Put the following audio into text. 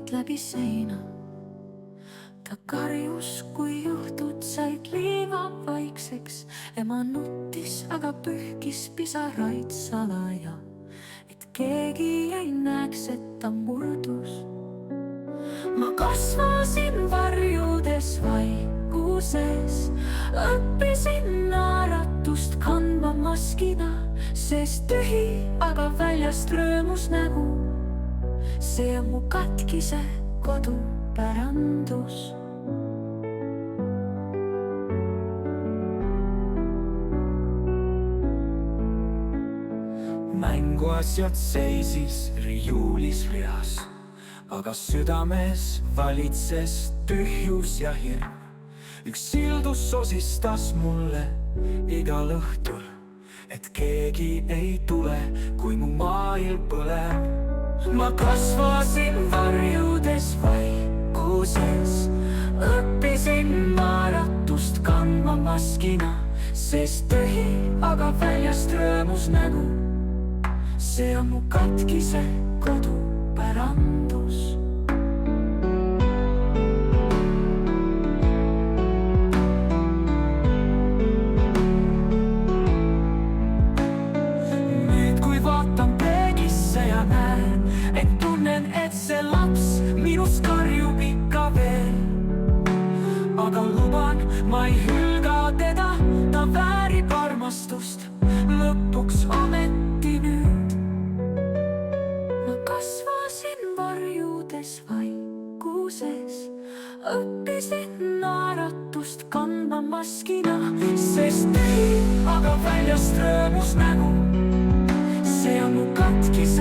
vaatad läbi seina. Ta karjus, kui õhtud said liiva vaikseks. Ema nuttis, aga pühkis pisaraid salaja, et keegi ei näeks, et ta murdus. Ma kasvasin varjudes vaikuses, õppisin naeratust kandma maskina, sest tühi, aga väljast rõõmus nägu. See on mu katkise kodu pärandus. Mänguasjad seisis riiulis reas, aga südames valitses tühjus ja hirm. Üks sildus sosistas mulle igal õhtul, et keegi ei tule, kui mu maailm põleb. Ma kasvasin varjudes vaikuses, õppisin naeratust kandma maskina, sest tühi, aga väljast rõõmus nägu. See on mu katkise kodu pärandus. Nüüd, kui vaatan peeglisse ja näen, et tunnen, et see laps minus karjub ikka veel. Aga luban, ma ei hülga teda, ta väärib armastust lõpuks ometi nüüd. Kasvasin varjudes vaikuses, õppisin naeratust kandma maskina, sest tühi, aga väljast rõõmus nägu. See on mu katkise